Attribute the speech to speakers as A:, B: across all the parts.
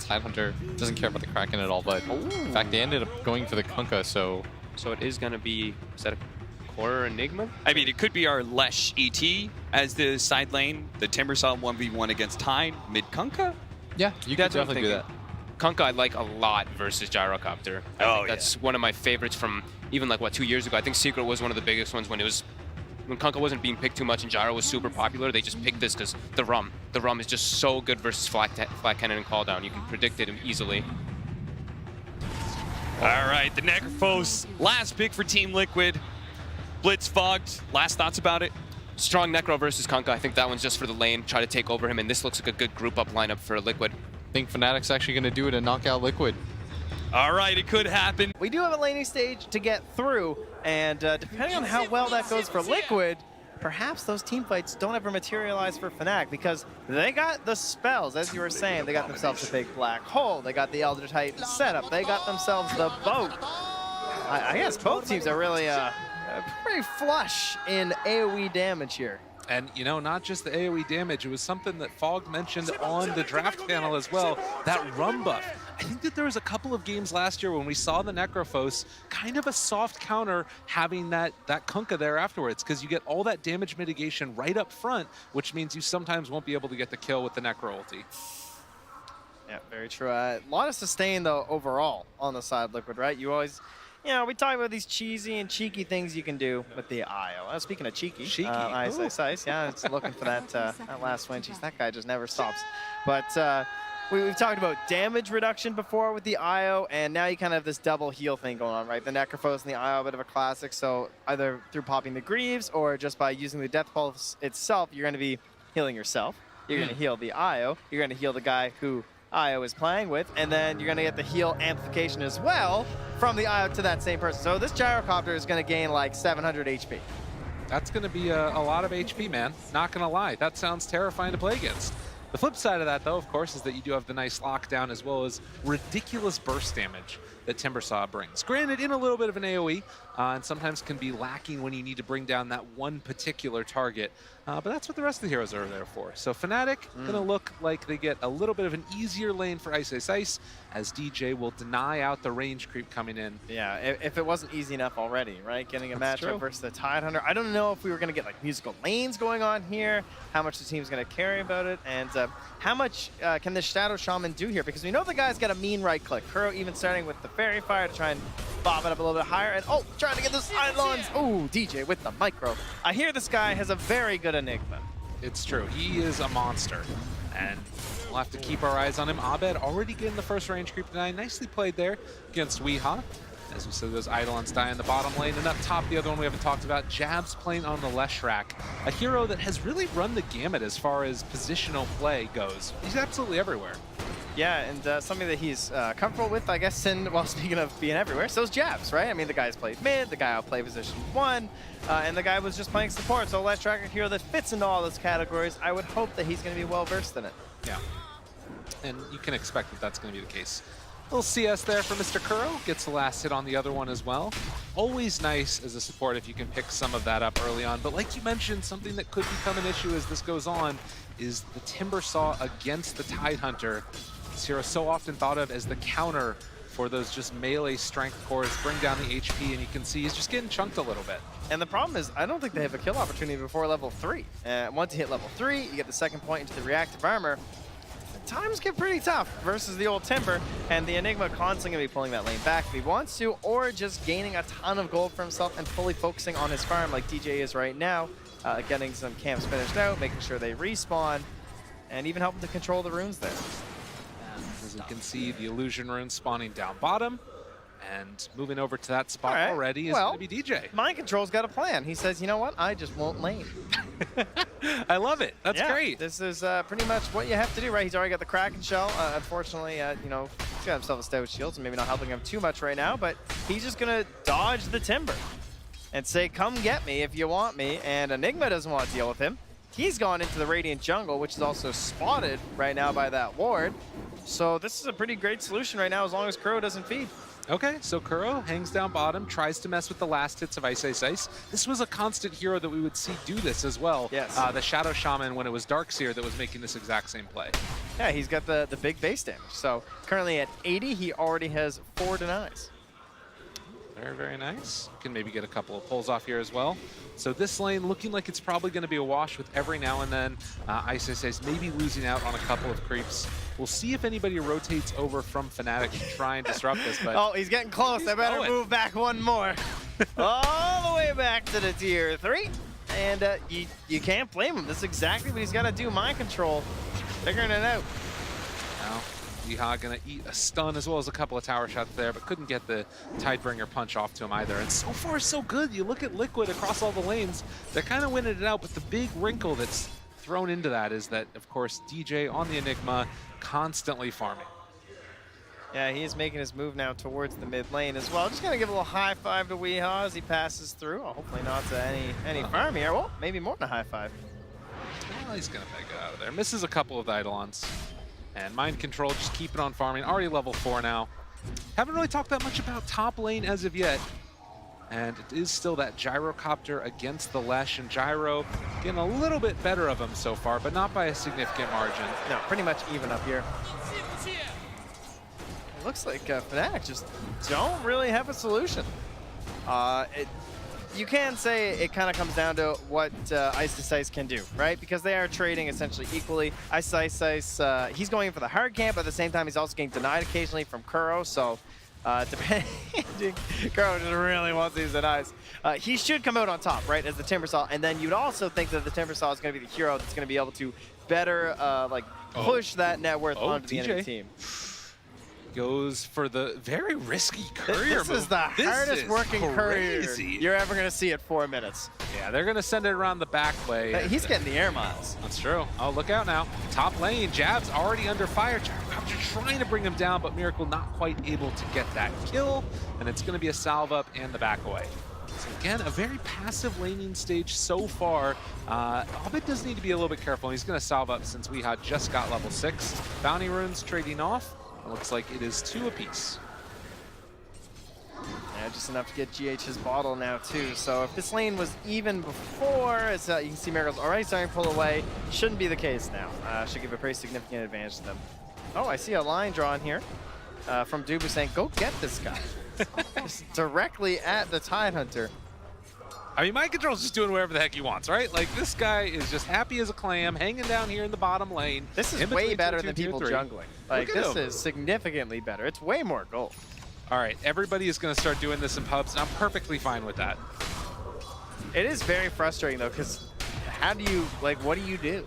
A: Tidehunter doesn't care about the Kraken at all, but in fact, they ended up going for the Kunkka, so...
B: So it is going to be, is that a core Enigma?
C: I mean, it could be our Lesh ET as the side lane, the Timbersaw 1v1 against Tide, mid Kunkka.
A: Yeah, you could definitely do that.
B: Kunkka I like a lot versus Gyrocopter. I think that's one of my favorites from even like, what, 2 years ago. I think Secret was one of the biggest ones when Kunkka wasn't being picked too much and Gyro was super popular. They just picked this because the Rum is just so good versus Flat Cannon and Call Down. You can predict it easily.
C: All right, the Necrophos, last pick for Team Liquid. Blitz fogged, last thoughts about it?
B: Strong Necro versus Kunkka. I think that one's just for the lane, try to take over him, and this looks like a good group up lineup for Liquid.
A: I think Fnatic's actually going to do it and knock out Liquid.
C: All right, it could happen.
D: We do have a laning stage to get through, and depending on how well that goes for Liquid, perhaps those team fights don't ever materialize for Fnatic because they got the spells, as you were saying. They got themselves a big black hole. They got the Elder Titan setup. They got themselves the boat. I guess both teams are really pretty flush in AoE damage here.
E: And, you know, not just the AoE damage, it was something that Fogg mentioned on the draft panel as well, that Rum buff. I think that there was a couple of games last year when we saw the Necrophos, kind of a soft counter having that Kunkka there afterwards, because you get all that damage mitigation right up front, which means you sometimes won't be able to get the kill with the Necro ulti.
D: Yeah, very true. A lot of sustain, though, overall on the side of Liquid, right? You always... You know, we talk about these cheesy and cheeky things you can do with the IO. Speaking of cheeky, Ice, yeah, it's looking for that last swing. Jeez, that guy just never stops. But we've talked about damage reduction before with the IO, and now you kind of have this double heal thing going on, right? The Necrophos and the IO, a bit of a classic. So either through popping the Greaves or just by using the Death Pulse itself, you're going to be healing yourself. You're going to heal the IO. You're going to heal the guy who IO is playing with, and then you're going to get the heal amplification as well from the IO to that same person. So this Gyrocopter is going to gain like 700 HP.
E: That's going to be a lot of HP, man. Not going to lie. That sounds terrifying to play against. The flip side of that, though, of course, is that you do have the nice lockdown as well as ridiculous burst damage that Timbersaw brings. Granted, in a little bit of an AoE, and sometimes can be lacking when you need to bring down that one particular target. But that's what the rest of the heroes are there for. So Fnatic gonna look like they get a little bit of an easier lane for Ice Ice Ice, as DJ will deny out the range creep coming in.
D: Yeah, if it wasn't easy enough already, right? Getting a matchup versus the Tidehunter. I don't know if we were gonna get like musical lanes going on here, how much the team's gonna carry about it, and how much can the Shadow Shaman do here? Because we know the guy's got a mean right click. Kuro even starting with the Fairy Fire to try and bob it up a little bit higher, and trying to get those Eidolons. Oh, DJ with the micro. I hear this guy has a very good Enigma.
E: It's true, he is a monster, and we'll have to keep our eyes on him. Abed already getting the first range creep tonight. Nicely played there against Weehaw. As we said, those Eidolons die in the bottom lane, and up top, the other one we haven't talked about, Jabs playing on the Leshrac, a hero that has really run the gamut as far as positional play goes. He's absolutely everywhere.
D: Yeah, and something that he's comfortable with, I guess, and well, speaking of being everywhere, so is Jabs, right? I mean, the guy's played mid, the guy outplayed position 1, and the guy was just playing support, so Last Tracker hero that fits into all those categories. I would hope that he's going to be well-versed in it.
E: Yeah, and you can expect that that's going to be the case. Little CS there for Mr. Kuro, gets the last hit on the other one as well. Always nice as a support if you can pick some of that up early on, but like you mentioned, something that could become an issue as this goes on is the Timbersaw against the Tidehunter. This hero so often thought of as the counter for those just melee strength cores, bring down the HP, and you can see he's just getting chunked a little bit.
D: And the problem is, I don't think they have a kill opportunity before level 3. Once you hit level 3, you get the second point into the reactive armor. Times get pretty tough versus the old Timber, and the Enigma constantly going to be pulling that lane back if he wants to, or just gaining a ton of gold for himself and fully focusing on his farm like DJ is right now, getting some camps finished out, making sure they respawn, and even helping to control the runes there.
E: As you can see, the illusion rune spawning down bottom, and moving over to that spot already is going to be DJ.
D: Mind Control's got a plan. He says, you know what, I just won't lane.
E: I love it. That's great.
D: This is pretty much what you have to do, right? He's already got the Kraken Shell. Unfortunately, you know, he's got himself a Stout Shield, so maybe not helping him too much right now, but he's just going to dodge the Timber and say, come get me if you want me, and Enigma doesn't want to deal with him. He's gone into the Radiant Jungle, which is also spotted right now by that ward. So this is a pretty great solution right now as long as Kuro doesn't feed.
E: Okay, so Kuro hangs down bottom, tries to mess with the last hits of Ice Ice Ice. This was a constant hero that we would see do this as well.
D: Yes.
E: The Shadow Shaman when it was Darkseer that was making this exact same play.
D: Yeah, he's got the big base damage. So currently at 80, he already has 4 denies.
E: Very, very nice. Can maybe get a couple of pulls off here as well. So this lane looking like it's probably going to be a wash with every now and then ISSA's maybe losing out on a couple of creeps. We'll see if anybody rotates over from fnatic to try and disrupt this. But
D: oh, he's getting close. I better move back one more. All the way back to the tier 3. And you can't blame him. This is exactly what he's got to do. Mind control. Figuring it out.
E: Now, Yeehaw gonna eat a stun as well as a couple of tower shots there, but couldn't get the Tidebringer punch off to him either. And so far, so good. You look at Liquid across all the lanes, they're kind of winning it out, but the big wrinkle that's thrown into that is that, of course, DJ on the Enigma constantly farming.
D: Yeah, he is making his move now towards the mid lane as well. Just gonna give a little high five to Weehaw as he passes through. Oh, hopefully not to any farm here. Well, maybe more than a high five.
E: Well, he's gonna beg it out of there. Misses a couple of the Eidolons. And Mind Control, just keep it on farming. Already level 4 now. Haven't really talked that much about top lane as of yet. And it is still that Gyrocopter against the Lesh. And Gyro getting a little bit better of him so far, but not by a significant margin.
D: No, pretty much even up here. It looks like fnatic just don't really have a solution. You can say it kind of comes down to what ISSA can do, right? Because they are trading essentially equally. ISSA, he's going in for the hard camp, but at the same time, he's also getting denied occasionally from Kuro. So, depending, Kuro just really wants these denies. He should come out on top, right, as the Timbersaw. And then you'd also think that the Timbersaw is going to be the hero that's going to be able to better, push that net worth onto the enemy team.
E: Goes for the very risky courier
D: This
E: move.
D: is the hardest working courier
E: crazy.
D: you're ever going to see at 4 minutes.
E: Yeah, they're going to send it around the back way.
D: He's getting the air miles.
E: That's true. Oh, look out now. Top lane, Jab's already under fire. Gyrocopter trying to bring him down, but Miracle not quite able to get that kill. And it's going to be a salve up and the back away. So again, a very passive laning stage so far. Abed does need to be a little bit careful. He's going to salve up since we had just got level 6. Bounty runes trading off. It looks like it is 2 apiece.
D: Yeah, just enough to get GH his bottle now too. So if this lane was even before, it's, you can see Miracle's already starting to pull away. Shouldn't be the case now. Should give a pretty significant advantage to them. Oh, I see a line drawn here from Dubu saying, go get this guy. Just directly at the Tidehunter.
E: I mean, Mind Control's just doing whatever the heck he wants, right? Like, this guy is just happy as a clam, hanging down here in the bottom lane.
D: This is way better than people jungling. Like, this is significantly better. It's way more gold.
E: All right, everybody is going to start doing this in pubs, and I'm perfectly fine with that.
D: It is very frustrating, though, because how do you, like, what do you do?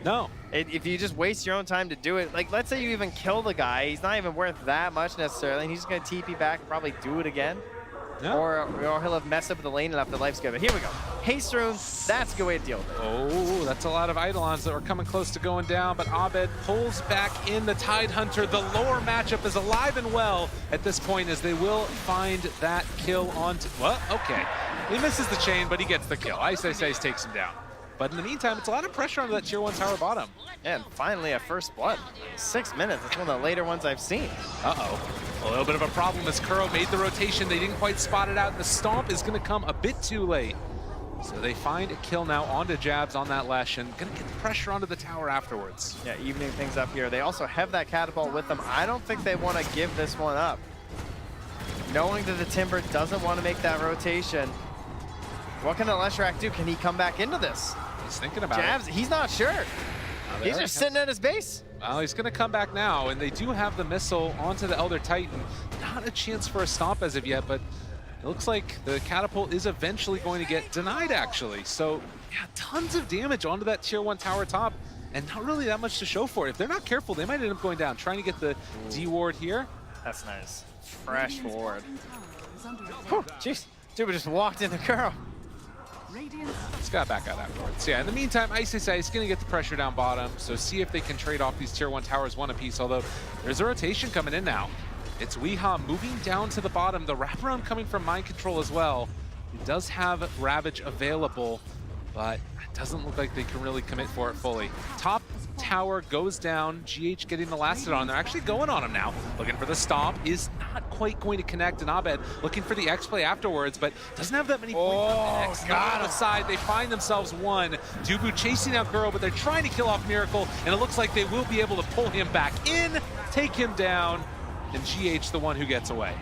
E: No.
D: If you just waste your own time to do it, like, let's say you even kill the guy, he's not even worth that much necessarily, and he's just going to TP back and probably do it again.
E: No.
D: Or he'll have messed up the lane enough that life's good. But here we go. Haste rune, that's a good way to deal with it.
E: Oh, that's a lot of Eidolons that were coming close to going down, but Abed pulls back in the Tidehunter. The lower matchup is alive and well at this point as they will find that kill onto... Well, okay. He misses the chain, but he gets the kill. Ice takes him down. But in the meantime, it's a lot of pressure on that tier 1 tower bottom.
D: And finally a first blood. 6 minutes, that's one of the later ones I've seen.
E: Uh-oh. A little bit of a problem as Kuro made the rotation. They didn't quite spot it out, and the stomp is going to come a bit too late. So they find a kill now onto Jabs on that Lesh, and going to get the pressure onto the tower afterwards.
D: Yeah, evening things up here. They also have that catapult with them. I don't think they want to give this one up. Knowing that the Timber doesn't want to make that rotation, what can the Leshrac do? Can he come back into this?
E: He's thinking about
D: Jabs, he's not sure. He's just sitting at his base.
E: Well, he's going to come back now, and they do have the missile onto the Elder Titan. Not a chance for a stomp as of yet, but it looks like the catapult is eventually going to get denied, actually. So, yeah, tons of damage onto that tier 1 tower top, and not really that much to show for it. If they're not careful, they might end up going down. Trying to get the D ward here.
D: That's nice. Fresh ward. Jeez, Duba just walked into Kuro.
E: It's got back out afterwards. Yeah, in the meantime, ISSA is going to get the pressure down bottom, so see if they can trade off these tier 1 towers 1 apiece, although there's a rotation coming in now. It's Weehaw moving down to the bottom, the wraparound coming from Mind Control as well. He does have Ravage available, but it doesn't look like they can really commit for it fully. Top tower tower goes down. GH getting the last hit on. They're actually going on him now. Looking for the stomp. Is not quite going to connect. And Abed looking for the X play afterwards, but doesn't have that many points on the X.
D: got
E: On the side, they find themselves one. Dubu chasing out Girl, but they're trying to kill off Miracle, and it looks like they will be able to pull him back in, take him down, and GH the one who gets away.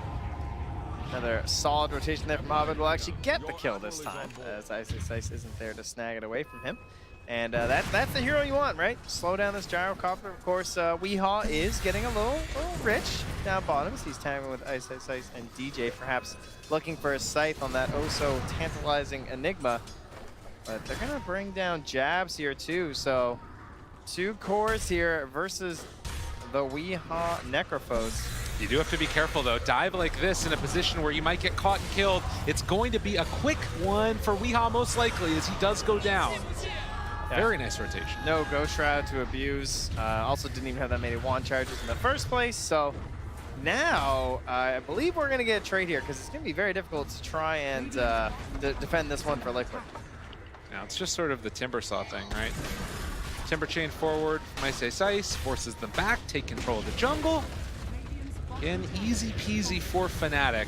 D: Another solid rotation there from Abed will actually get the kill this time, as Ice isn't there to snag it away from him. And that's the hero you want, right? Slow down this gyrocopter. Of course, Weehaw is getting a little rich down bottom as he's tagging with Ice and DJ, perhaps looking for a scythe on that oh-so-tantalizing Enigma. But they're going to bring down jabs here, too. So 2 cores here versus the Weehaw Necrophos.
E: You do have to be careful, though. Dive like this in a position where you might get caught and killed. It's going to be a quick one for Weehaw, most likely, as he does go down. Yeah. Very nice rotation.
D: No Ghost Shroud to abuse. Also didn't even have that many wand charges in the first place. So now I believe we're going to get a trade here because it's going to be very difficult to try and defend this one for Liquid.
E: Now, it's just sort of the Timbersaw thing, right? Timber chain forward from Ice forces them back, take control of the jungle. Again, easy peasy for Fnatic.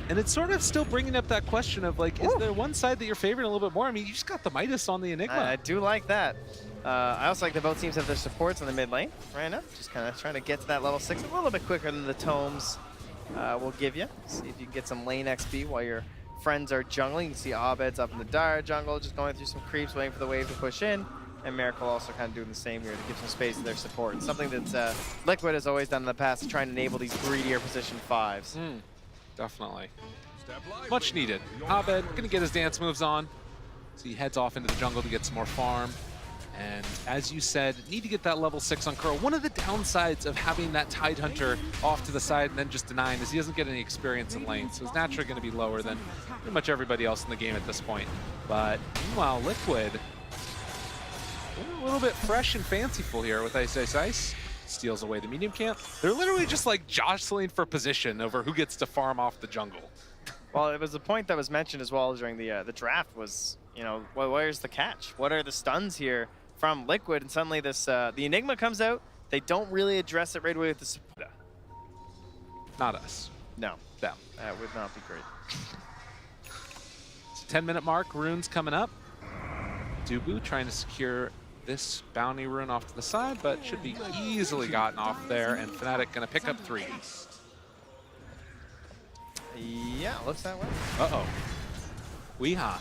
E: And it's sort of still bringing up that question of, like, is there one side that you're favoring a little bit more? I mean, you just got the Midas on the Enigma.
D: I do like that. I also like that both teams have their supports in the mid lane right now. Just kind of trying to get to that level 6 a little bit quicker than the tomes will give you. See if you can get some lane XP while your friends are jungling. You can see Abed's up in the dire jungle, just going through some creeps, waiting for the wave to push in. And Miracle also kind of doing the same here to give some space to their support. Something that Liquid has always done in the past, to try and enable these greedier position 5s.
E: Definitely. Much needed. Abed gonna get his dance moves on. So he heads off into the jungle to get some more farm. And as you said, need to get that level 6 on Curl. One of the downsides of having that Tidehunter off to the side and then just denying is he doesn't get any experience in lane. So he's naturally going to be lower than pretty much everybody else in the game at this point. But meanwhile, Liquid, a little bit fresh and fanciful here with Ice. Steals away the medium camp. They're literally just like jostling for position over who gets to farm off the jungle.
D: Well, it was a point that was mentioned as well during the draft was, you know, well, where's the catch? What are the stuns here from Liquid? And suddenly this the Enigma comes out. They don't really address it right away with the support.
E: Not us.
D: No.
E: Them.
D: That would not be great.
E: It's a 10-minute mark. Rune's coming up. Dubu trying to secure this bounty rune off to the side, but should be easily gotten off there. And Fnatic going to pick up 3.
D: Yeah, looks that way.
E: Uh-oh. Weehaw.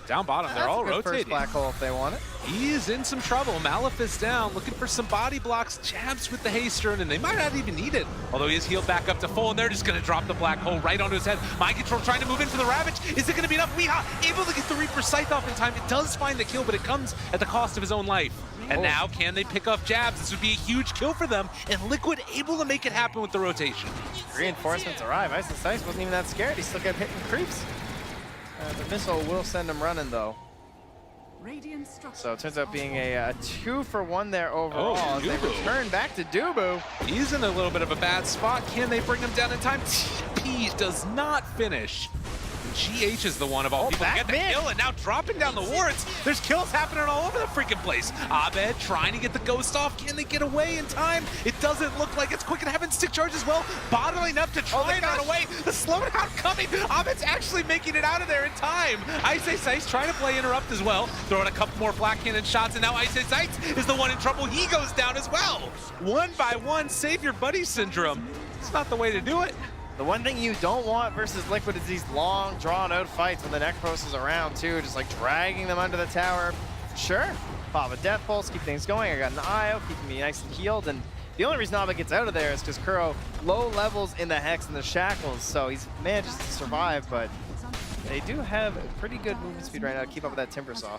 E: Down bottom, they're all rotating.
D: First black hole if they want it.
E: He is in some trouble. Malefice down, looking for some body blocks, jabs with the Haystern, and they might not even need it. Although he is healed back up to full, and they're just going to drop the black hole right onto his head. Mind Control trying to move in for the Ravage. Is it going to be enough? Weehaw able to get the Reaper Scythe off in time. It does find the kill, but it comes at the cost of his own life. And now, can they pick off jabs? This would be a huge kill for them, and Liquid able to make it happen with the rotation.
D: Reinforcements arrive. Ice wasn't even that scared. He still kept hitting creeps. The missile will send him running, though. So it turns out being a 2-for-1 there overall. As they return back to Dubu.
E: He's in a little bit of a bad spot. Can they bring him down in time? TP does not finish. GH is the one of all people to get the kill, and now dropping down the wards. There's kills happening all over the freaking place. Abed trying to get the ghost off. Can they get away in time? It doesn't look like it's quick and having stick charge as well. Bottling up to try and run away. The slowdown coming. Abed's actually making it out of there in time. Ice trying to play interrupt as well. Throwing a couple more black cannon shots, and now Ice is the one in trouble. He goes down as well. 1 by 1, save your buddy syndrome. It's not the way to do it.
D: The one thing you don't want versus Liquid is these long, drawn-out fights when the Necrophos is around, too, just like dragging them under the tower. Sure, pop a Death Pulse, keep things going. I got an IO, keeping me nice and healed, and the only reason Abed gets out of there is because Kuro low levels in the Hex and the Shackles, so he's manages to survive, but they do have pretty good movement speed right now to keep up with that Timbersaw.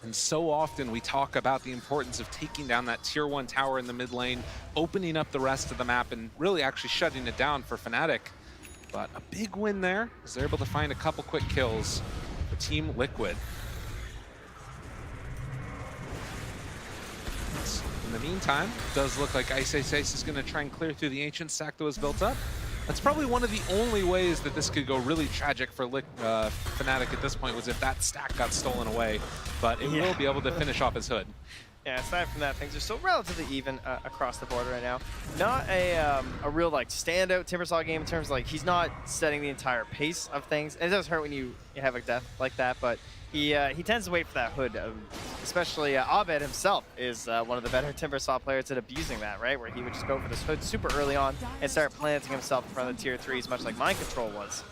E: And so often we talk about the importance of taking down that tier 1 tower in the mid lane, opening up the rest of the map, and really actually shutting it down for Fnatic. But a big win there, as they're able to find a couple quick kills for Team Liquid. In the meantime, it does look like Ice is going to try and clear through the ancient stack that was built up. That's probably one of the only ways that this could go really tragic for Fnatic at this point, was if that stack got stolen away. But it will be able to finish off his hood.
D: Yeah, aside from that, things are still relatively even across the board right now. Not a real like standout Timbersaw game in terms of like he's not setting the entire pace of things. It does hurt when you have a death like that, but he tends to wait for that hood. Especially Abed himself is one of the better Timbersaw players at abusing that, right? Where he would just go for this hood super early on and start planting himself in front of the tier 3s, much like Mind Control was.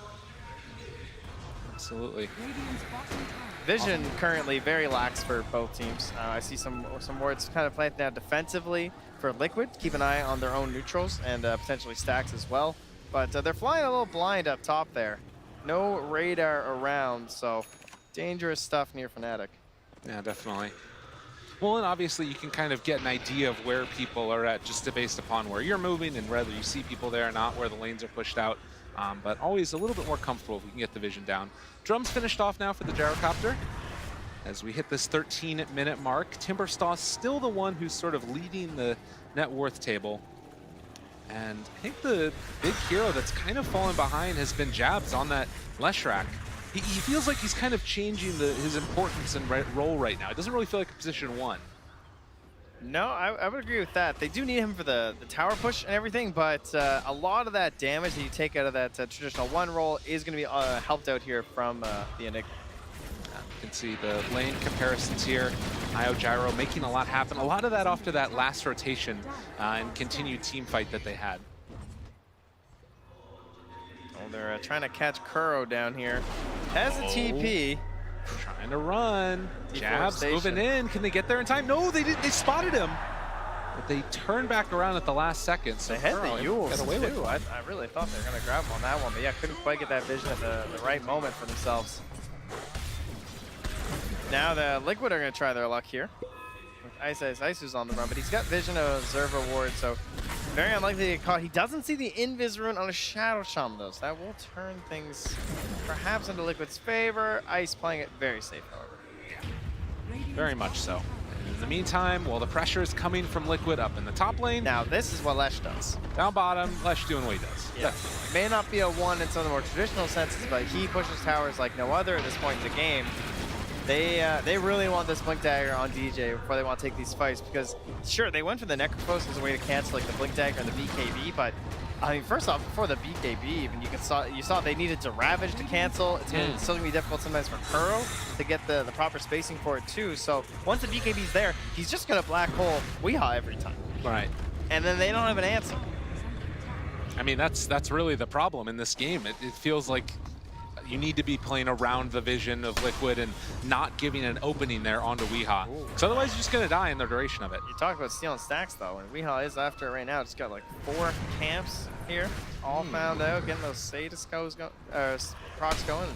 E: Absolutely.
D: Vision currently very lax for both teams. I see some words kind of planted down defensively for Liquid. Keep an eye on their own neutrals and potentially stacks as well. But they're flying a little blind up top there. No radar around, so dangerous stuff near fnatic.
E: Yeah, definitely. Well, and obviously you can kind of get an idea of where people are at just based upon where you're moving and whether you see people there or not, where the lanes are pushed out. But always a little bit more comfortable if we can get the vision down. Drums finished off now for the gyrocopter. As we hit this 13-minute mark, Timbersaw still the one who's sort of leading the net worth table. And I think the big hero that's kind of fallen behind has been Jabs on that Leshrac. He feels like he's kind of changing his importance and role right now. It doesn't really feel like a position 1.
D: No, I would agree with that. They do need him for the tower push and everything, but a lot of that damage that you take out of that traditional 1 role is going to be helped out here from the Enigma.
E: You can see the lane comparisons here. Io Gyro making a lot happen. A lot of that after that last rotation and continued team fight that they had.
D: Oh, they're trying to catch Kuro down here. Has a TP.
E: Trying to run. Jabs moving in. Can they get there in time? No, they didn't. They spotted him. But they turned back around at the last second. So
D: they had
E: Kuro
D: the Yules
E: got away with
D: too.
E: it.
D: I really thought they were going to grab him on that one, but yeah, couldn't quite get that vision at the right moment for themselves. Now the Liquid are going to try their luck here. Ice who's on the run, but he's got vision of Observer Ward, so very unlikely to get caught. He doesn't see the Invis rune on a Shadow Shaman though, so that will turn things perhaps into Liquid's favor. Ice playing it very safe, however.
E: Very much so. And in the meantime, while the pressure is coming from Liquid up in the top lane,
D: Now this is what Lesh does.
E: down bottom, Lesh doing what he does.
D: Yeah. May not be a 1 in some of the more traditional senses, but he pushes towers like no other at this point in the game. They really want this Blink Dagger on DJ before they want to take these fights, because sure, they went for the Necrophos as a way to cancel like the Blink Dagger and the BKB, but I mean, first off, before the BKB even, you saw they needed to Ravage to cancel. It's still gonna be difficult sometimes for Kuro to get the proper spacing for it too. So once the BKB's there, he's just gonna black hole Weehaw every time.
E: Right.
D: And then they don't have an answer.
E: I mean, that's really the problem in this game. It feels like you need to be playing around the vision of Liquid and not giving an opening there onto Weehaw. So otherwise, you're just going to die in the duration of it.
D: You talk about stealing stacks, though, and Weehaw is after it right now. Just got like 4 camps here, all found out, getting those Sadis procs going.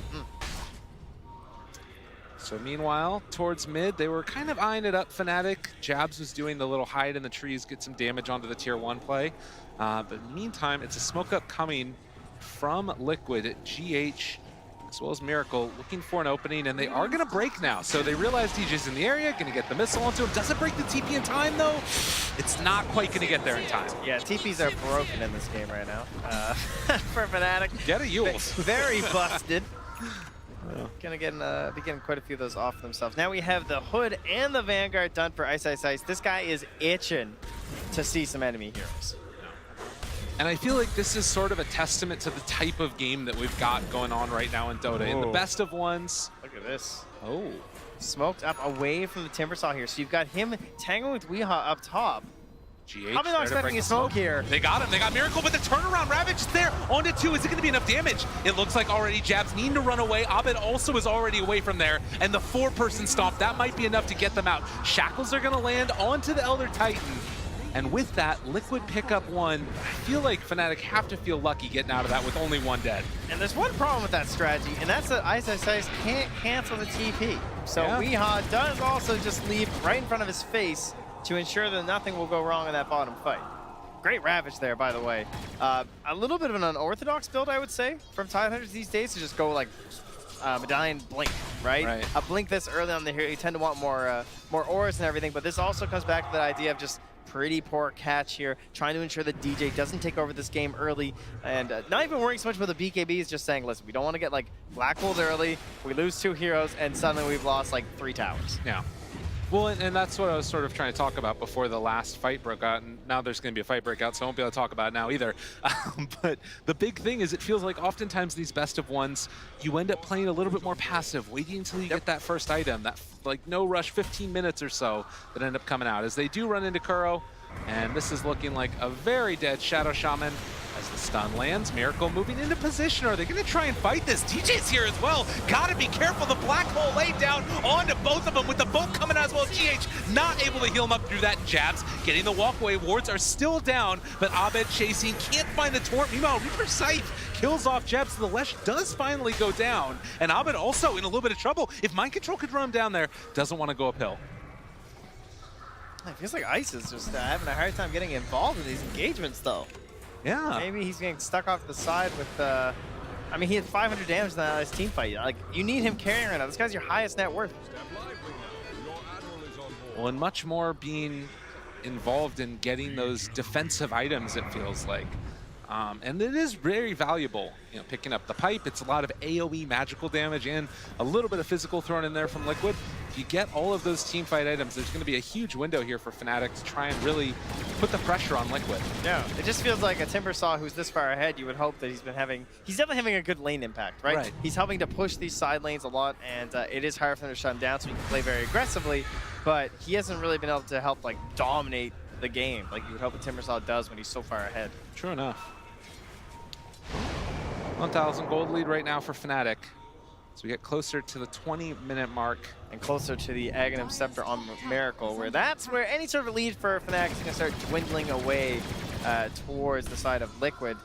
E: So meanwhile, towards mid, they were kind of eyeing it up. Fnatic, Jabs was doing the little hide in the trees, get some damage onto the tier 1 play. But in the meantime, it's a smoke up coming from Liquid, GH, as well as Miracle, looking for an opening, and they are going to break now. So they realize DJ's in the area, going to get the missile onto him. Doesn't break the TP in time, though. It's not quite going to get there in time.
D: Yeah, TPs are broken in this game right now. For Fnatic.
E: Get a Yules.
D: Very busted. Gonna be getting quite a few of those off themselves. Now we have the Hood and the Vanguard done for Ice. This guy is itching to see some enemy heroes.
E: And I feel like this is sort of a testament to the type of game that we've got going on right now in Dota. In the best of ones.
D: Look at this.
E: Oh.
D: Smoked up away from the Timbersaw here. So you've got him tangling with Weehaw up top.
E: GH
D: Probably not expecting a smoke here.
E: They got him. They got Miracle, but the turnaround Ravage is there. Onto 2. Is it going to be enough damage? It looks like already Jabs needing to run away. Abed also is already away from there. And the 4-person stomp, that might be enough to get them out. Shackles are going to land onto the Elder Titan. And with that, Liquid pick up 1. I feel like Fnatic have to feel lucky getting out of that with only 1 dead.
D: And there's one problem with that strategy, and that's that Ice can't cancel the TP. So Weehaw does also just leave right in front of his face to ensure that nothing will go wrong in that bottom fight. Great Ravage there, by the way. A little bit of an unorthodox build, I would say, from Tidehunters these days, to just go like Medallion Blink, right? A Blink this early on the hero, you tend to want more auras and everything, but this also comes back to that idea of just pretty poor catch here, trying to ensure that DJ doesn't take over this game early, and not even worrying so much about the BKBs, just saying, listen, we don't want to get like black holed early, we lose 2 heroes, and suddenly we've lost like 3 towers.
E: Yeah. Well, and that's what I was sort of trying to talk about before the last fight broke out, and now there's going to be a fight breakout, so I won't be able to talk about it now either. But the big thing is it feels like oftentimes these best of ones, you end up playing a little bit more passive, waiting until you get that first item, that like no rush 15 minutes or so that end up coming out. As they do run into Kuro, and this is looking like a very dead Shadow Shaman. As the stun lands, Miracle moving into position. Are they going to try and fight this? DJ's here as well. Got to be careful. The black hole laid down onto both of them with the boat coming out as well. GH not able to heal him up through that. Jabs getting the walkway. Wards are still down, but Abed chasing. Can't find the Torrent. Meanwhile, Reaper Scythe kills off Jabs. The Lesh does finally go down. And Abed also in a little bit of trouble. If Mind Control could run him down there, doesn't want to go uphill.
D: It feels like Ice is just having a hard time getting involved in these engagements, though.
E: Yeah.
D: Maybe he's getting stuck off the side with, I mean, he had 500 damage in that last team fight. Like, you need him carrying right now. This guy's your highest net worth.
E: Well, and much more being involved in getting those defensive items, it feels like. And it is very valuable, you know, picking up the pipe. It's a lot of AoE magical damage and a little bit of physical thrown in there from Liquid. If you get all of those team fight items, there's going to be a huge window here for Fnatic to try and really put the pressure on Liquid.
D: Yeah, it just feels like a Timbersaw who's this far ahead, you would hope that he's definitely having a good lane impact, right? He's helping to push these side lanes a lot, and it is hard for him to shut him down, so he can play very aggressively, but he hasn't really been able to help, like, dominate the game like you would hope a Timbersaw does when he's so far ahead.
E: True enough. 1,000 gold lead right now for Fnatic. So we get closer to the 20-minute mark.
D: And closer to the Aghanim Scepter on Miracle, where that's where any sort of lead for Fnatic is going to start dwindling away towards the side of Liquid.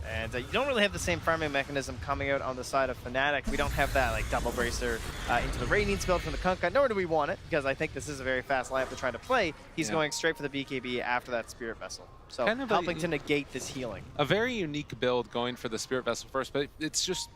D: And you don't really have the same farming mechanism coming out on the side of Fnatic. We don't have that like double bracer into the Radiance build from the Kunkka, nor do we want it, because I think this is a very fast lineup to try to play. He's going straight for the BKB after that Spirit Vessel. So kind of helping to negate this healing.
E: A very unique build going for the Spirit Vessel first, but it's just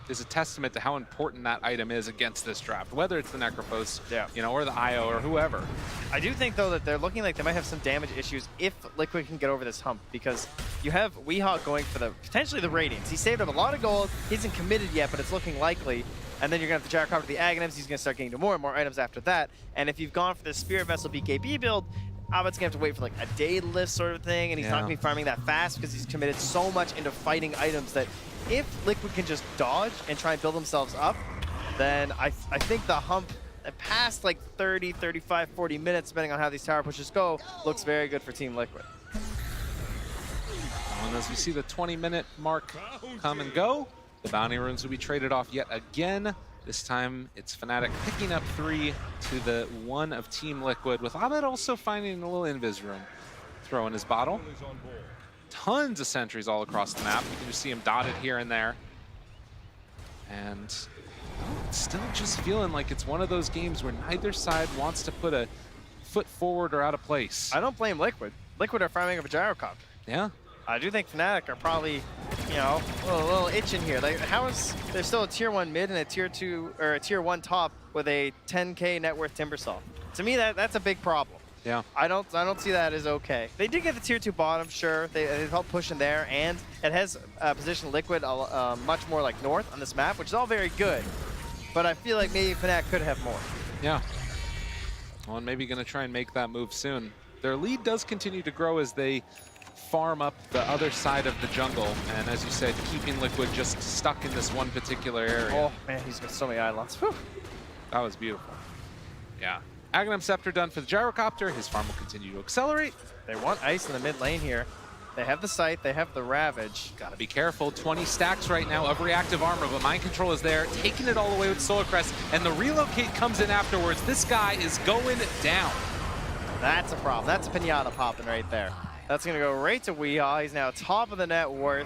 E: is a testament to how important that item is against this draft, whether it's the Necrophos, you know, or the IO or whoever.
D: I do think though that they're looking like they might have some damage issues if Liquid can get over this hump, because you have Weehawk going for the potentially the Radiance. He saved up a lot of gold. He isn't committed yet, but it's looking likely. And then you're going to have the Gyrocopter, the Aghanims. He's going to start getting to more and more items after that. And if you've gone for the Spirit Vessel BKB build, Abed's gonna have to wait for like a day lift sort of thing, and he's not gonna be farming that fast because he's committed so much into fighting items that if Liquid can just dodge and try and build themselves up, then I think the hump past like 30, 35, 40 minutes, depending on how these tower pushes go, looks very good for Team Liquid.
E: And as we see the 20-minute mark come and go, the bounty runes will be traded off yet again. This time, it's Fnatic picking up 3 to the 1 of Team Liquid, with Abed also finding a little invis room. Throw in his bottle. Tons of sentries all across the map. You can just see him dotted here and there. And it's still just feeling like it's one of those games where neither side wants to put a foot forward or out of place.
D: I don't blame Liquid. Liquid are farming up a Gyrocopter.
E: Yeah.
D: I do think Fnatic are probably, you know, a little itching here. Like, how is there's still a tier 1 mid and a tier 2 or a tier 1 top with a 10k net worth Timbersaw? To me, that's a big problem.
E: Yeah.
D: I don't see that as okay. They did get the tier 2 bottom, sure. They've helped push in there, and it has positioned Liquid much more like north on this map, which is all very good. But I feel like maybe Fnatic could have more.
E: Yeah. Well, and maybe going to try and make that move soon. Their lead does continue to grow as they farm up the other side of the jungle, and as you said, keeping Liquid just stuck in this one particular area.
D: Oh man, he's got so many islands. Whew.
E: That was beautiful. Yeah. Aghanim Scepter done for the Gyrocopter. His farm will continue to accelerate.
D: They want ice in the mid lane here. They have the Sight, they have the Ravage.
E: Gotta be careful. 20 stacks right now of reactive armor, but Mind Control is there, taking it all the way with Solar Crest, and the relocate comes in afterwards. This guy is going down.
D: That's a problem. That's a pinata popping right there. That's going to go right to Weehaw. He's now top of the net worth.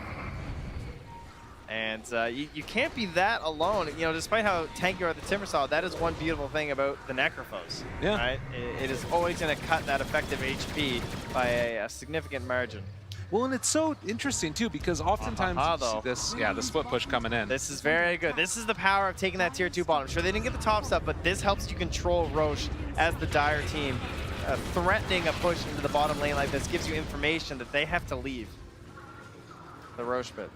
D: And you can't be that alone. You know, despite how tanky you are at the Timbersaw, that is one beautiful thing about the Necrophos.
E: Yeah.
D: Right? It is always going to cut that effective HP by a significant margin.
E: Well, and it's so interesting, too, because oftentimes you see this, the split push coming in.
D: This is very good. This is the power of taking that tier 2 bottom. Sure, they didn't get the top stuff, but this helps you control Roche as the Dire team. Threatening a push into the bottom lane like this gives you information that they have to leave the Roche pit.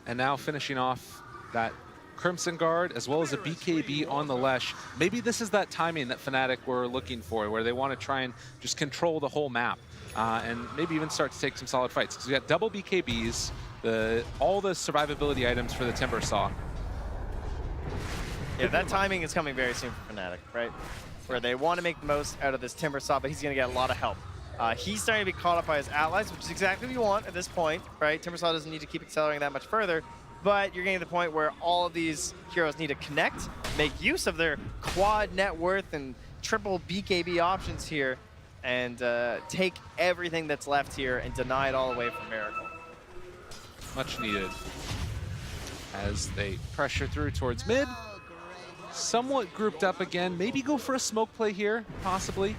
E: And now finishing off that Crimson Guard, as well as a BKB on the Lesh. Maybe this is that timing that Fnatic were looking for, where they want to try and just control the whole map. And maybe even start to take some solid fights. Because we got double BKBs, all the survivability items for the Timbersaw.
D: Yeah, that timing is coming very soon for Fnatic, right? Where they want to make the most out of this Timbersaw, but he's going to get a lot of help. He's starting to be caught up by his allies, which is exactly what you want at this point, right? Timbersaw doesn't need to keep accelerating that much further, but you're getting to the point where all of these heroes need to connect, make use of their quad net worth and triple BKB options here, and take everything that's left here and deny it all away from Miracle.
E: Much needed. As they pressure through towards mid. Somewhat grouped up again. Maybe go for a smoke play here, possibly.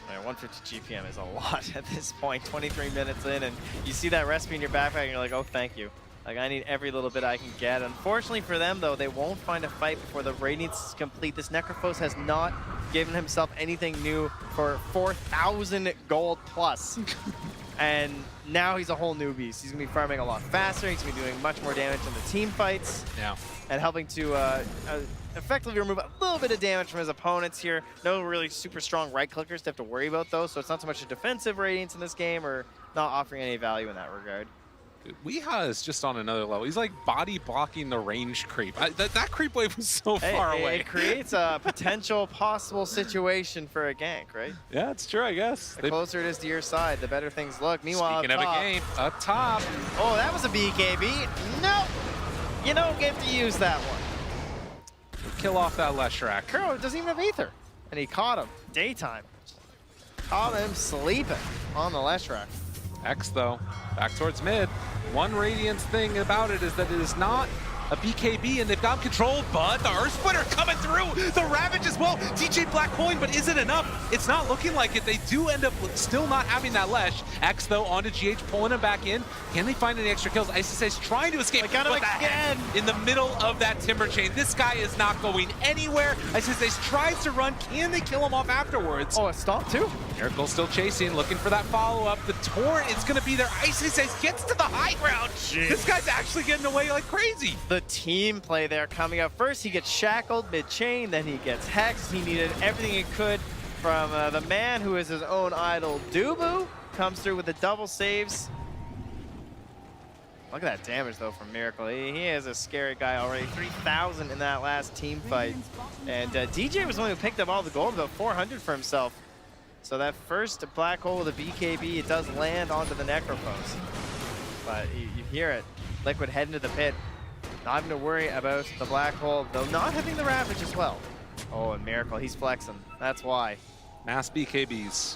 D: Yeah, 150 GPM is a lot at this point. 23 minutes in, and you see that recipe in your backpack, and you're like, oh, thank you. Like, I need every little bit I can get. Unfortunately for them, though, they won't find a fight before the raid needs to complete. This Necrophos has not given himself anything new for 4,000 gold plus. And now he's a whole new beast. He's going to be farming a lot faster. He's going to be doing much more damage in the team fights.
E: Yeah.
D: And helping to effectively remove a little bit of damage from his opponents here. No really super strong right-clickers to have to worry about, though, so it's not so much a defensive radiance in this game or not offering any value in that regard.
E: Dude, Weeha is just on another level. He's like body blocking the range creep. That creep wave was so far away.
D: It creates a potential possible situation for a gank, right?
E: Yeah, it's true, I guess.
D: The closer it is to your side, the better things look. Meanwhile,
E: Speaking of a game, up top.
D: Oh, that was a BKB. Nope. You don't get to use that one.
E: Kill off that Leshrac.
D: Kuro doesn't even have Aether. And he caught him. Daytime. Caught him sleeping on the Leshrac.
E: X, though, back towards mid. One Radiance thing about it is that it is not a BKB, and they've got him controlled, but the Earth Splitter coming through! The Ravage as well! DJ Black coin, but is it enough? It's not looking like it. They do end up still not having that Lesh. X, though, onto GH, pulling him back in. Can they find any extra kills? ISS's trying to escape.
D: Got him again!
E: In the middle of that Timber Chain. This guy is not going anywhere. ISS's tries to run. Can they kill him off afterwards?
D: Oh, a stomp too?
E: Miracle still chasing, looking for that follow-up. The Torrent is going to be there. ISS's gets to the high ground. Jeez. This guy's actually getting away like crazy.
D: The team play there coming up. First, he gets shackled mid-chain, then he gets hexed. He needed everything he could from the man who is his own idol, Dubu. Comes through with the double saves. Look at that damage, though, from Miracle. He is a scary guy already. 3,000 in that last team fight. And DJ was the one who picked up all the gold, about 400 for himself. So that first black hole with a BKB, it does land onto the Necrophos. But you hear it. Liquid heading to the pit. Not having to worry about the black hole, though not having the Ravage as well. Oh, and Miracle, he's flexing. That's why.
E: Mass BKBs.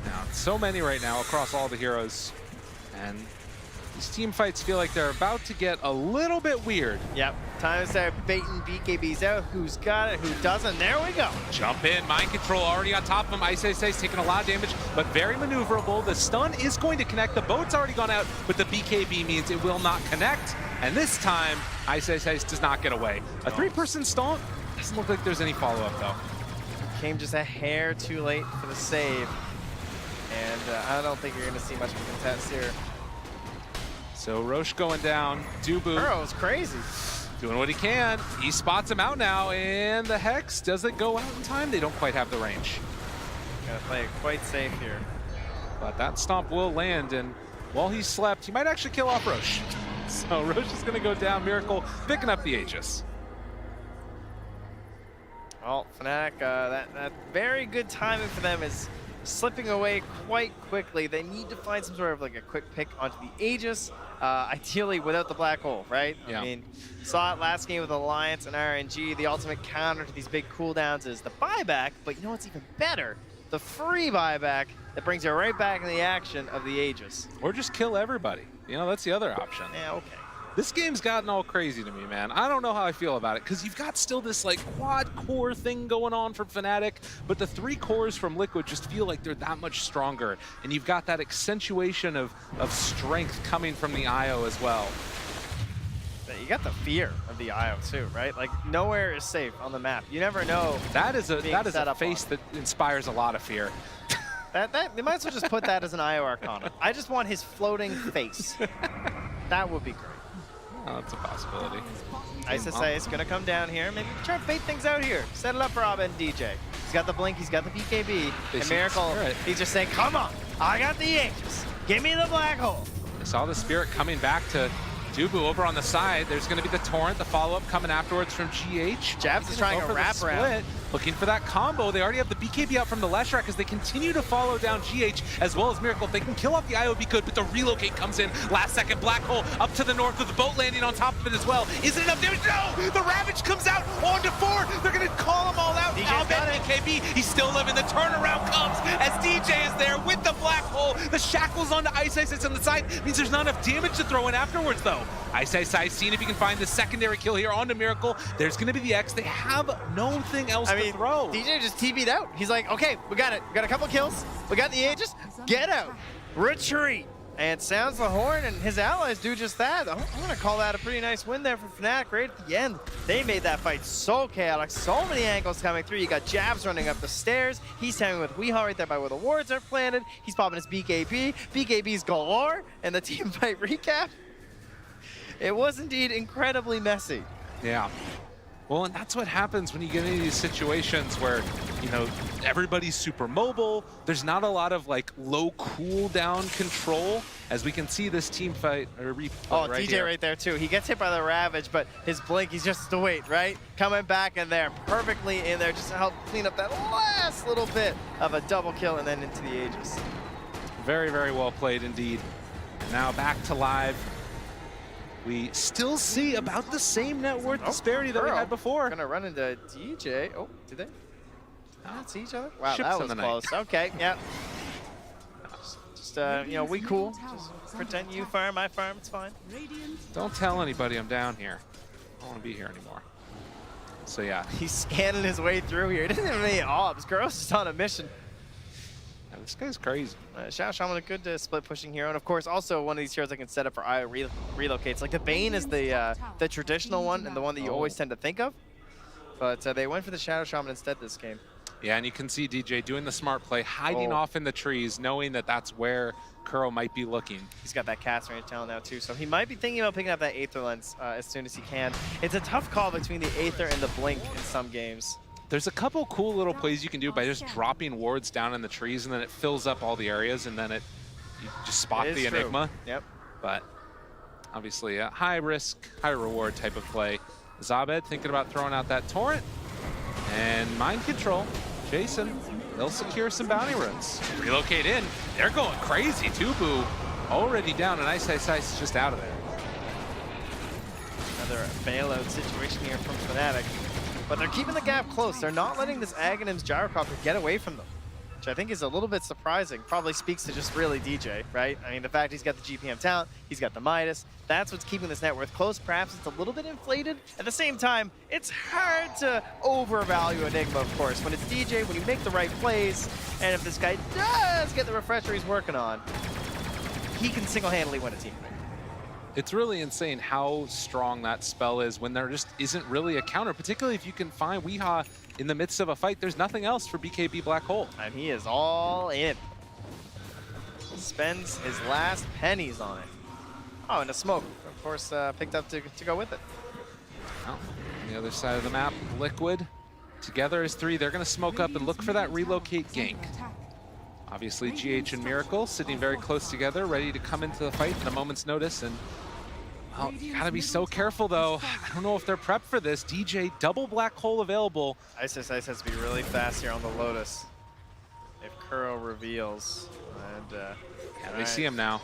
E: Now, so many right now across all the heroes. And these team fights feel like they're about to get a little bit weird.
D: Yep, time to start baiting BKBs out. Who's got it, who doesn't? There we go.
E: Jump in, mind control already on top of him. ISS's taking a lot of damage, but very maneuverable. The stun is going to connect. The boat's already gone out, but the BKB means it will not connect. And this time, ISS does not get away. A three-person stomp doesn't look like there's any follow-up, though.
D: Came just a hair too late for the save. And I don't think you're going to see much of a contest here.
E: So Roche going down. Dubu
D: Kuro's crazy.
E: doing what he can. He spots him out now, and the Hex, does it go out in time? They don't quite have the range.
D: Gotta play it quite safe here.
E: But that stomp will land, and while he slept, he might actually kill off Roche. So Roche is going to go down. Miracle picking up the Aegis.
D: Well, Fnatic, that very good timing for them is slipping away quite quickly. They need to find some sort of like a quick pick onto the Aegis, ideally without the black hole, right?
E: Yeah.
D: I mean, saw it last game with Alliance and RNG. The ultimate counter to these big cooldowns is the buyback, but you know what's even better? The free buyback that brings you right back in the action of the Aegis.
E: Or just kill everybody. You know, that's the other option.
D: Yeah, okay.
E: This game's gotten all crazy to me, man. I don't know how I feel about it, because you've got still this like quad core thing going on from Fnatic, but the three cores from Liquid just feel like they're that much stronger, and you've got that accentuation of strength coming from the IO as well.
D: You got the fear of the IO too, right? Like nowhere is safe on the map. You never know.
E: That is a face that inspires a lot of fear.
D: They might as well just put that as an IO Arcana. I just want his floating face. That would be great.
E: Oh, that's a possibility.
D: ISSA is going to come down here. Maybe try to bait things out here. Set it up for Abba and DJ. He's got the blink. He's got the BKB. And Miracle, he's just saying, come on. I got the Aegis. Give me the black hole.
E: I saw the Spirit coming back to Dubu over on the side. There's going to be the Torrent, the follow-up coming afterwards from GH.
D: Jabs is trying to wrap around.
E: Looking for that combo. They already have the BKB out from the Leshrac as they continue to follow down GH as well as Miracle. If they can kill off the IOB good, but the relocate comes in. Last second, Black Hole up to the north with the boat landing on top of it as well. Is it enough damage? No! The Ravage comes out onto 4. They're going to call them all out. BKB, he's still living. The turnaround comes as DJ is there with the Black Hole. The shackles onto Ice on the side. Means there's not enough damage to throw in afterwards though. Ice seeing if he can find the secondary kill here onto Miracle. There's going to be the X. They have nothing else to throw.
D: DJ just TV'd out. He's like, okay, we got it. We got a couple kills. We got the Aegis. Get out. Retreat. And sounds the horn, and his allies do just that. I'm going to call that a pretty nice win there for fnatic right at the end. They made that fight so chaotic. So many angles coming through. You got Jabs running up the stairs. He's tagging with Weehaw right there by where the wards are planted. He's popping his BKB. BKB's galore. And the team fight recap. It was indeed incredibly messy.
E: Yeah. Well, and that's what happens when you get into these situations where, you know, everybody's super mobile. There's not a lot of like low cooldown control, as we can see this team fight or replay.
D: Oh,
E: right
D: DJ
E: here.
D: right there too. He gets hit by the Ravage, but his blink, he's just to wait, right? Coming back in there, perfectly in there, just to help clean up that last little bit of a double kill and then into the Aegis.
E: Very, very well played indeed. Now back to live. We still see about the same net worth disparity that we had before.
D: Gonna run into DJ. Oh, did they not see each other? Wow,
E: Ships
D: that was close. Okay, yeah. Just you know, we cool. Just pretend you farm, I farm, it's fine.
E: Don't tell anybody I'm down here. I don't want to be here anymore. So yeah.
D: He's scanning his way through here. He doesn't have any ops. Gross is on a mission.
E: Yeah, this guy's crazy.
D: Shadow Shaman, a good split pushing hero, and of course also one of these heroes that can set up for IO relocates. Like the Bane is the traditional one and the one that you always tend to think of, but they went for the Shadow Shaman instead this game.
E: Yeah, and you can see DJ doing the smart play, hiding off in the trees, knowing that that's where Kuro might be looking.
D: He's got that cast range talent now too, so he might be thinking about picking up that Aether Lens as soon as he can. It's a tough call between the Aether and the Blink in some games.
E: There's a couple cool little plays you can do by just dropping wards down in the trees, and then it fills up all the areas, and then you just spot the Enigma.
D: Yep.
E: But obviously a high risk, high reward type of play. Zabed thinking about throwing out that Torrent. And mind control, Jason, they'll secure some bounty runes. Relocate in, they're going crazy. Tubu already down, and Ice just out of there.
D: Another bailout situation here from fnatic. But they're keeping the gap close. They're not letting this Aghanim's Gyrocopter get away from them, which I think is a little bit surprising. Probably speaks to just really DJ, right? I mean, the fact he's got the GPM talent, he's got the Midas, that's what's keeping this net worth close. Perhaps it's a little bit inflated. At the same time, it's hard to overvalue Enigma, of course. When it's DJ, when you make the right plays, and if this guy does get the refresher he's working on, he can single-handedly win a team.
E: It's really insane how strong that spell is when there just isn't really a counter, particularly if you can find Weehaw in the midst of a fight. There's nothing else for BKB Black Hole.
D: And he is all in. Spends his last pennies on it. Oh, and a smoke, of course, picked up to go with it.
E: Oh, on the other side of the map, Liquid together as 3. They're going to smoke up and look for that relocate gank. Obviously, GH and Miracle sitting very close together, ready to come into the fight at a moment's notice. And well, you gotta be so careful though. I don't know if they're prepped for this. DJ, double Black Hole available.
D: Ice has to be really fast here on the Lotus. If Kuro reveals. And
E: yeah, they see him now.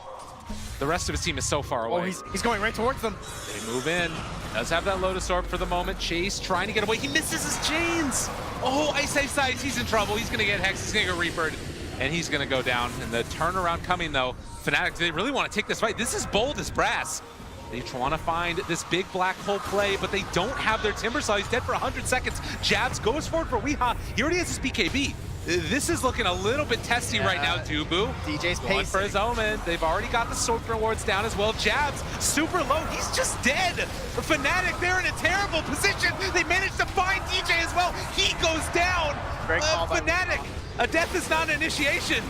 E: The rest of his team is so far away.
D: Oh, he's going right towards them.
E: They move in. Does have that Lotus Orb for the moment. Chase trying to get away. He misses his chains. Oh, Ice, he's in trouble. He's gonna get Hex, he's gonna get Reapered. And he's gonna go down. And the turnaround coming though. fnatic, they really want to take this fight. This is bold as brass. They want to find this big Black Hole play, but they don't have their Timbersaw. He's dead for 100 seconds. Jabs goes forward for Weehaw. He already has his BKB. This is looking a little bit testy right now, Dubu.
D: DJ's
E: going
D: pacing
E: for his Omen. They've already got the sword rewards down as well. Jabs, super low. He's just dead. fnatic, they're in a terrible position. They managed to find DJ as well. He goes down.
D: Great call by
E: fnatic, a death is not an initiation.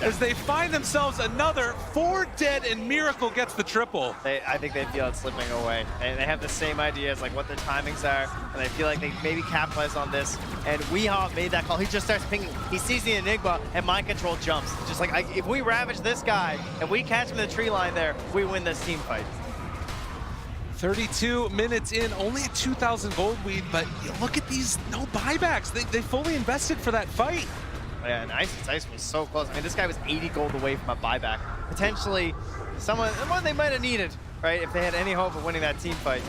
E: as they find themselves another 4 dead and Miracle gets the triple.
D: I think they feel it slipping away. And they have the same ideas, like what their timings are, and I feel like they maybe capitalize on this. And Weehaw made that call. He just starts pinging. He sees the Enigma, and Mind Control jumps. Just like, if we ravage this guy, and we catch him in the tree line there, we win this team fight.
E: 32 minutes in, only a 2,000 gold lead, but you look at these, no buybacks. They fully invested for that fight.
D: Yeah, and Ice was so close. I mean, this guy was 80 gold away from a buyback. Potentially, one they might have needed, right, if they had any hope of winning that team fight.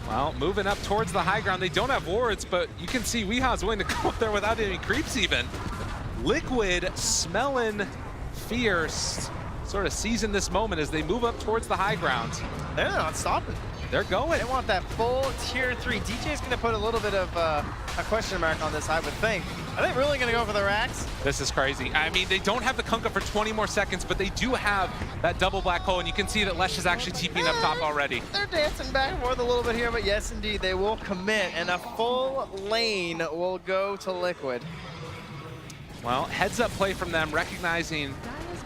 E: Well, moving up towards the high ground. They don't have wards, but you can see Weehaw's willing to go up there without any creeps even. Liquid smelling fierce. Sort of seizing this moment as they move up towards the high ground.
D: They're not stopping.
E: They're going.
D: They want that full tier 3. DJ's going to put a little bit of a question mark on this, I would think. Are they really going to go for the racks?
E: This is crazy. I mean, they don't have the Kunkka for 20 more seconds, but they do have that double black hole, and you can see that Lesh is actually TPing up top already.
D: They're dancing back and forth a little bit here, but yes, indeed, they will commit, and a full lane will go to Liquid.
E: Well, heads up play from them, recognizing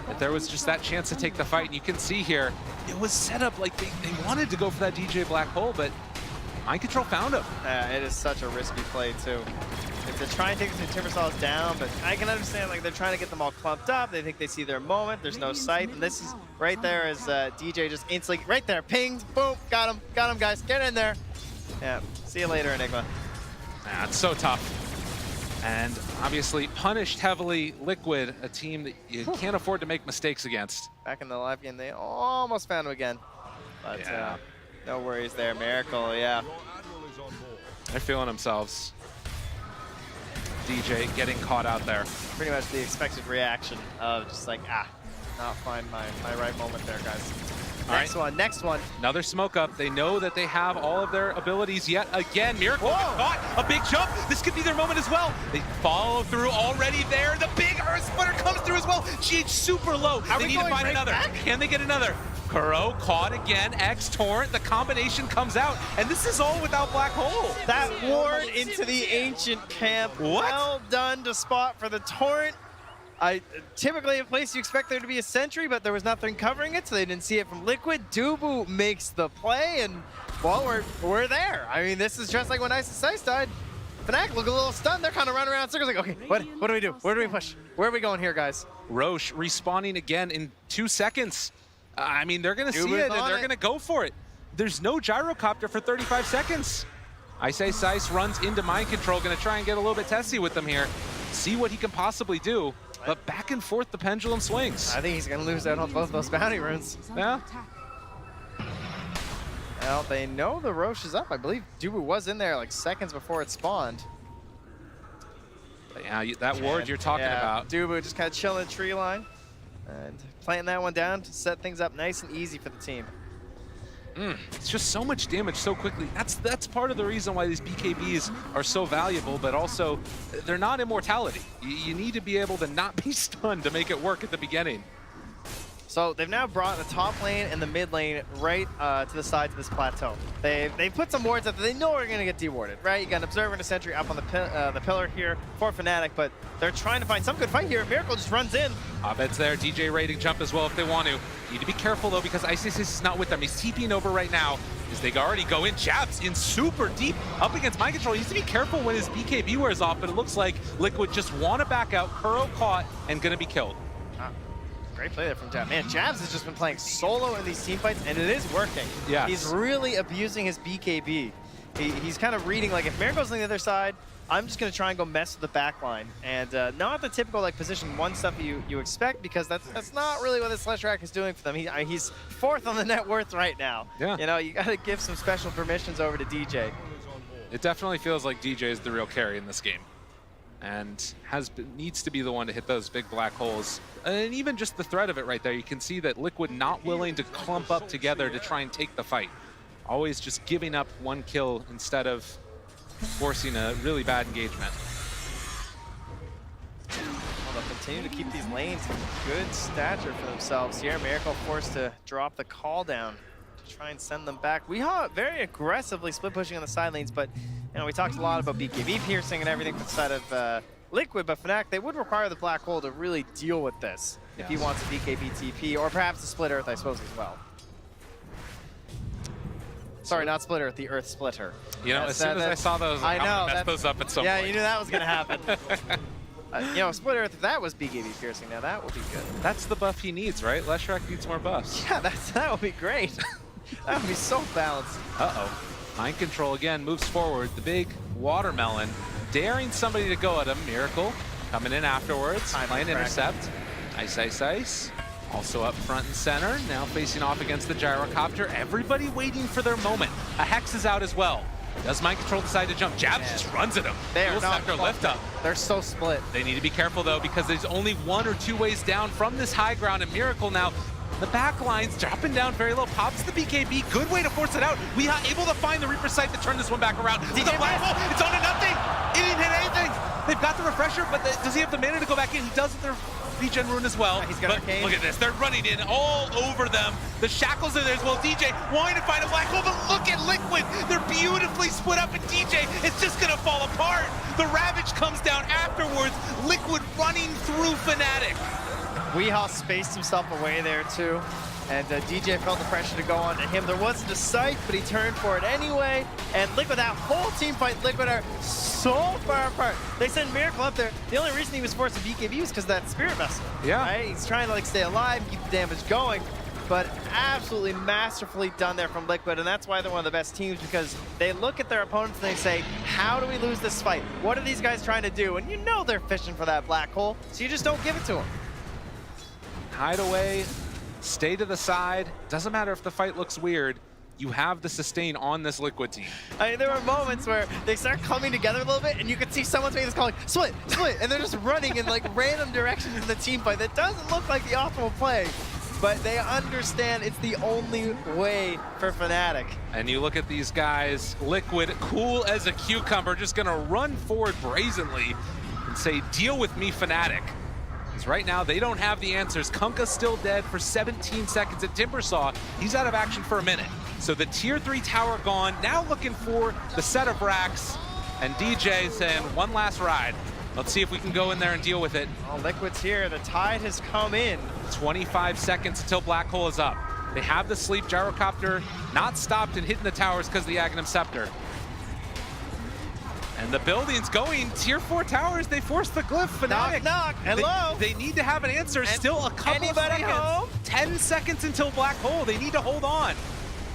E: that there was just that chance to take the fight. And you can see here, it was set up like they wanted to go for that DJ black hole, but Mind Control found him.
D: It is such a risky play, too. If they're trying to take the Timbersaws down, but I can understand, like, they're trying to get them all clumped up. They think they see their moment. There's no sight. And this is right there as DJ just instantly, right there, pinged, boom, got him, guys. Get in there. Yeah, see you later, Enigma.
E: It's so tough. And obviously punished heavily. Liquid, a team that you can't afford to make mistakes against.
D: Back in the live game, they almost found him again. But no worries there. Miracle, yeah.
E: They're feeling themselves. DJ getting caught out there.
D: Pretty much the expected reaction of just like, not find my right moment there, guys. Next one.
E: Another smoke up. They know that they have all of their abilities yet again. Miracle caught. A big jump. This could be their moment as well. They follow through already there. The big Earth Splitter comes through as well. GH super low. They need to find another. Can they get another? Kuro caught again. X Torrent. The combination comes out. And this is all without Black Hole.
D: That ward into the Ancient camp.
E: What?
D: Well done to spot for the Torrent. Typically a place you expect there to be a sentry, but there was nothing covering it, so they didn't see it from Liquid. Dubu makes the play, and well, we're there. I mean, this is just like when Ice died. fnatic look a little stunned. They're kind of running around in circles like, okay, what do we do? Where do we push? Where are we going here, guys?
E: Roche respawning again in 2 seconds. I mean, they're going to see it, and they're going to go for it. There's no gyrocopter for 35 seconds. Ice runs into Mind Control, going to try and get a little bit testy with them here. See what he can possibly do. But back and forth, the pendulum swings.
D: I think he's going to lose out on both those bounty runes.
E: Yeah.
D: Well, they know the Roche is up. I believe Dubu was in there like seconds before it spawned.
E: But yeah, that ward you're talking about.
D: Dubu just kind of chilling the tree line and planting that one down to set things up nice and easy for the team.
E: It's just so much damage so quickly. That's part of the reason why these BKBs are so valuable, but also they're not immortality. You need to be able to not be stunned to make it work at the beginning.
D: So they've now brought the top lane and the mid lane right to the sides of this plateau. They've put some wards up that they know are going to get dewarded, right? You got an Observer and a Sentry up on the pillar here for fnatic, but they're trying to find some good fight here. Miracle just runs in.
E: Abed's there. DJ rating jump as well if they want to. Need to be careful though because Isis is not with them. He's TPing over right now as they already go in. Jabs in super deep up against Mind Control. He needs to be careful when his BKB wears off, but it looks like Liquid just want to back out. Kuro caught and going to be killed.
D: Great play there from Jabs. Man, Jabs has just been playing solo in these team fights, and it is working.
E: Yes.
D: He's really abusing his BKB. He's kind of reading, like, if Miracle's on the other side, I'm just going to try and go mess with the back line. And not the typical, like, position 1 stuff you expect, because that's not really what this Slash Rack is doing for them. He's 4th on the net worth right now. Yeah. You know, you got to give some special permissions over to DJ.
E: It definitely feels like DJ is the real carry in this game. And needs to be the one to hit those big black holes. And even just the threat of it right there, you can see that Liquid not willing to clump up together to try and take the fight. Always just giving up 1 kill instead of forcing a really bad engagement.
D: Well, they'll continue to keep these lanes in good stature for themselves here. Miracle forced to drop the call down to try and send them back. Weehaw very aggressively split pushing on the side lanes, but you know, we talked a lot about BKB piercing and everything from the side of Liquid, but fnatic, they would require the black hole to really deal with this if he wants a BKB TP, or perhaps a split earth, I suppose, as well. Sorry, not split earth, the earth splitter.
E: You know, as soon as I saw those, I'm gonna mess those up at some point.
D: Yeah, you knew that was gonna happen. You know, split earth, if that was BKB piercing, now that would be good.
E: That's the buff he needs, right? Leshrac needs more buffs.
D: Yeah, that would be great. That would be so balanced.
E: Uh-oh. Mind control again, moves forward. The big watermelon, daring somebody to go at him. Miracle coming in afterwards. Playing intercept. Ice. Also up front and center. Now facing off against the gyrocopter. Everybody waiting for their moment. A Hex is out as well. Does Mind Control decide to jump? Jabs just runs at him.
D: They are not
E: Scepter lift up.
D: They're so split.
E: They need to be careful though, because there's only 1 or 2 ways down from this high ground, and Miracle now the back line's dropping down very low, pops the BKB, good way to force it out. We are able to find the Reaper site to turn this one back around. The black hole, it's on to nothing. It didn't hit anything. They've got the refresher, but does he have the mana to go back in? He does with their regen rune as well.
D: He's got
E: but look at this, they're running in all over them. The shackles are there as well. DJ wanting to find a black hole, but look at Liquid. They're beautifully split up, and DJ it's just gonna fall apart. The Ravage comes down afterwards. Liquid running through fnatic.
D: Weehaw spaced himself away there too, and DJ felt the pressure to go on to him. There wasn't a sight, but he turned for it anyway. And Liquid, that whole team fight, Liquid are so far apart. They sent Miracle up there. The only reason he was forced to BKB was because of that Spirit Vessel.
E: Yeah.
D: Right? He's trying to like stay alive, keep the damage going, but absolutely masterfully done there from Liquid, and that's why they're one of the best teams, because they look at their opponents and they say, how do we lose this fight? What are these guys trying to do? And you know they're fishing for that black hole, so you just don't give it to them.
E: Hide away, stay to the side. Doesn't matter if the fight looks weird. You have the sustain on this Liquid team.
D: I mean, there were moments where they start coming together a little bit, and you could see someone's making this call, like, split, and they're just running in like random directions in the team fight. That doesn't look like the optimal play, but they understand it's the only way for fnatic.
E: And you look at these guys, Liquid, cool as a cucumber, just gonna run forward brazenly and say, deal with me, fnatic. Because right now, they don't have the answers. Kunkka's still dead for 17 seconds. And Timbersaw, he's out of action for a minute. So the tier 3 tower gone, now looking for the set of racks. And DJ saying, one last ride. Let's see if we can go in there and deal with it.
D: Oh, Liquid's here, the tide has come in.
E: 25 seconds until Black Hole is up. They have the sleep, Gyrocopter not stopped and hitting the towers because of the Aghanim Scepter. And the building's going, tier 4 towers, they force the glyph. Fnatic.
D: Knock, hello.
E: They need to have an answer. Still a couple
D: anybody
E: seconds.
D: home?
E: 10 seconds until Black Hole. They need to hold on.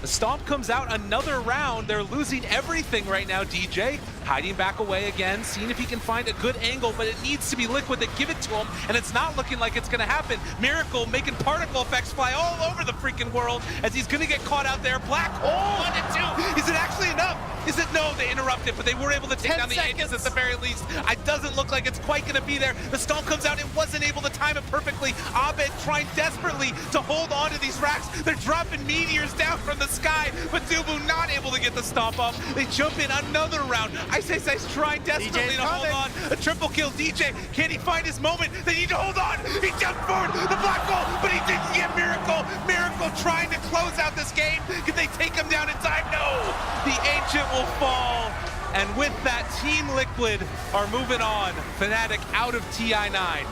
E: The Stomp comes out another round. They're losing everything right now, DJ. Hiding back away again, seeing if he can find a good angle, but it needs to be Liquid that give it to him, and it's not looking like it's gonna happen. Miracle making particle effects fly all over the freaking world as he's gonna get caught out there. Black Hole 1 and 2. Is it actually enough? Is it? No, they interrupted, but they were able to take down the Aegis at the very least. It doesn't look like it's quite gonna be there. The Stomp comes out, it wasn't able to time it perfectly. Abed trying desperately to hold on to these racks. They're dropping meteors down from the sky, but Dubu not able to get the Stomp up. They jump in another round. Ice trying desperately to hold on. A triple kill. DJ, can he find his moment? They need to hold on. He jumped forward, the black hole, but he didn't get Miracle. Miracle trying to close out this game. Can they take him down in time? No. The Ancient will fall. And with that, Team Liquid are moving on. Fnatic out of TI9.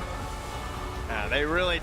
D: They really